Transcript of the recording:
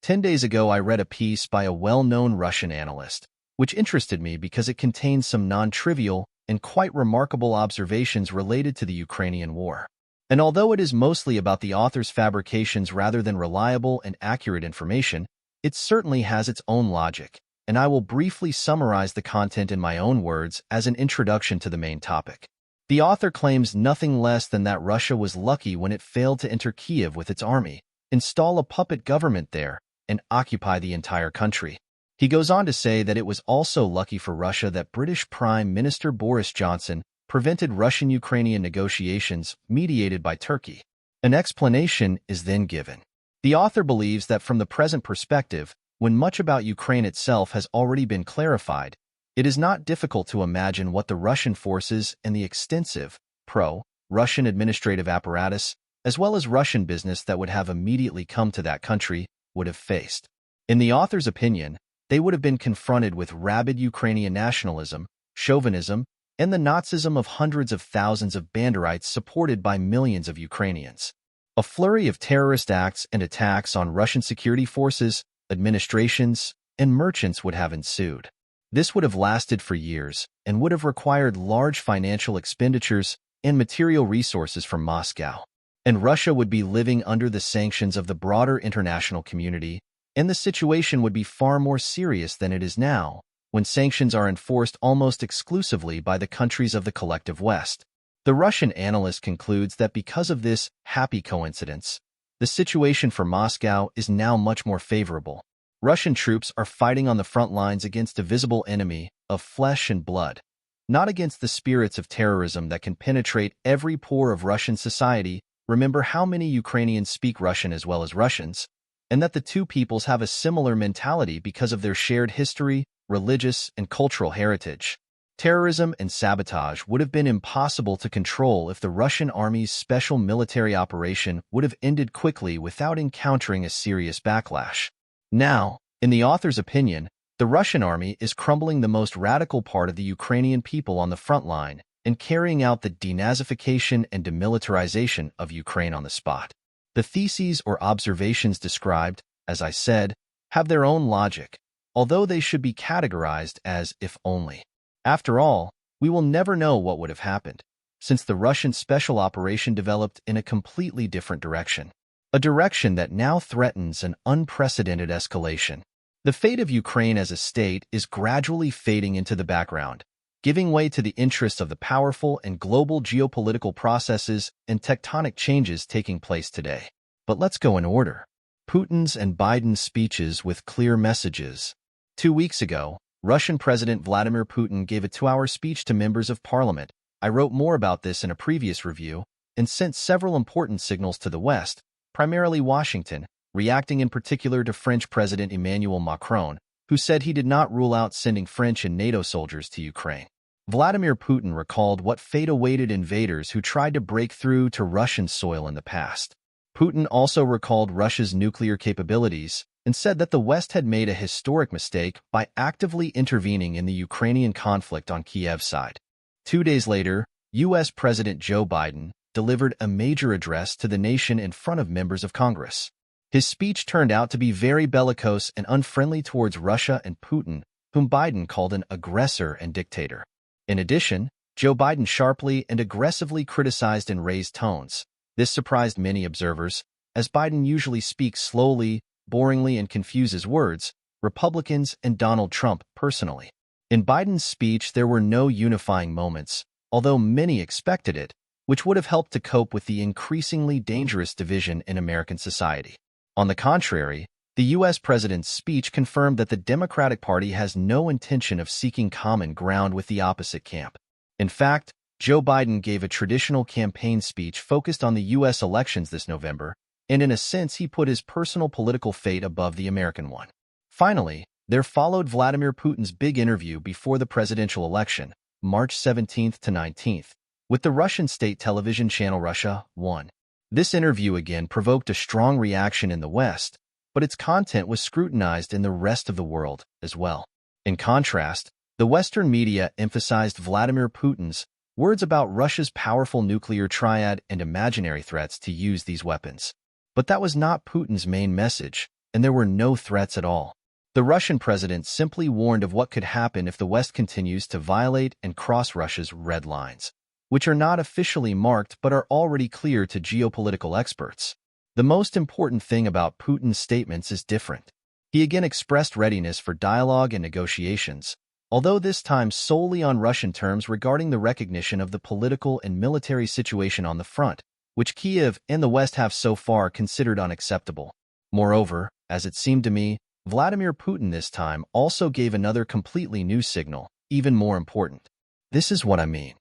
10 days ago, I read a piece by a well-known Russian analyst, which interested me because it contains some non-trivial and quite remarkable observations related to the Ukrainian war. And although it is mostly about the author's fabrications rather than reliable and accurate information, it certainly has its own logic, and I will briefly summarize the content in my own words as an introduction to the main topic. The author claims nothing less than that Russia was lucky when it failed to enter Kiev with its army, install a puppet government there, and occupy the entire country. He goes on to say that it was also lucky for Russia that British Prime Minister Boris Johnson prevented Russian-Ukrainian negotiations mediated by Turkey. An explanation is then given. The author believes that from the present perspective, when much about Ukraine itself has already been clarified, it is not difficult to imagine what the Russian forces and the extensive, pro-Russian administrative apparatus, as well as Russian business that would have immediately come to that country, would have faced. In the author's opinion, they would have been confronted with rabid Ukrainian nationalism, chauvinism, and the Nazism of hundreds of thousands of Banderites supported by millions of Ukrainians. A flurry of terrorist acts and attacks on Russian security forces, administrations, and merchants would have ensued. This would have lasted for years and would have required large financial expenditures and material resources from Moscow. And Russia would be living under the sanctions of the broader international community, and the situation would be far more serious than it is now, when sanctions are enforced almost exclusively by the countries of the collective West. The Russian analyst concludes that because of this happy coincidence, the situation for Moscow is now much more favorable. Russian troops are fighting on the front lines against a visible enemy of flesh and blood, not against the spirits of terrorism that can penetrate every pore of Russian society. Remember how many Ukrainians speak Russian as well as Russians, and that the two peoples have a similar mentality because of their shared history, religious, and cultural heritage. Terrorism and sabotage would have been impossible to control if the Russian army's special military operation would have ended quickly without encountering a serious backlash. Now, in the author's opinion, the Russian army is crumbling the most radical part of the Ukrainian people on the front line and carrying out the denazification and demilitarization of Ukraine on the spot. The theses or observations described, as I said, have their own logic, although they should be categorized as if only. After all, we will never know what would have happened, since the Russian special operation developed in a completely different direction. A direction that now threatens an unprecedented escalation. The fate of Ukraine as a state is gradually fading into the background, giving way to the interests of the powerful and global geopolitical processes and tectonic changes taking place today. But let's go in order. Putin's and Biden's speeches with clear messages. 2 weeks ago, Russian President Vladimir Putin gave a 2-hour speech to members of parliament. I wrote more about this in a previous review and sent several important signals to the West, primarily Washington, reacting in particular to French President Emmanuel Macron, who said he did not rule out sending French and NATO soldiers to Ukraine. Vladimir Putin recalled what fate awaited invaders who tried to break through to Russian soil in the past. Putin also recalled Russia's nuclear capabilities and said that the West had made a historic mistake by actively intervening in the Ukrainian conflict on Kiev's side. 2 days later, U.S. President Joe Biden delivered a major address to the nation in front of members of Congress. His speech turned out to be very bellicose and unfriendly towards Russia and Putin, whom Biden called an aggressor and dictator. In addition, Joe Biden sharply and aggressively criticized in raised tones. This surprised many observers, as Biden usually speaks slowly, boringly, and confuses words, Republicans and Donald Trump personally. In Biden's speech, there were no unifying moments, although many expected it, which would have helped to cope with the increasingly dangerous division in American society. On the contrary, the U.S. president's speech confirmed that the Democratic Party has no intention of seeking common ground with the opposite camp. In fact, Joe Biden gave a traditional campaign speech focused on the U.S. elections this November, and in a sense he put his personal political fate above the American one. Finally, there followed Vladimir Putin's big interview before the presidential election, March 17th to 19th, with the Russian state television channel Russia 1. This interview again provoked a strong reaction in the West, but its content was scrutinized in the rest of the world as well. In contrast, the Western media emphasized Vladimir Putin's words about Russia's powerful nuclear triad and imaginary threats to use these weapons. But that was not Putin's main message, and there were no threats at all. The Russian president simply warned of what could happen if the West continues to violate and cross Russia's red lines, which are not officially marked but are already clear to geopolitical experts. The most important thing about Putin's statements is different. He again expressed readiness for dialogue and negotiations, although this time solely on Russian terms regarding the recognition of the political and military situation on the front, which Kiev and the West have so far considered unacceptable. Moreover, as it seemed to me, Vladimir Putin this time also gave another completely new signal, even more important. This is what I mean.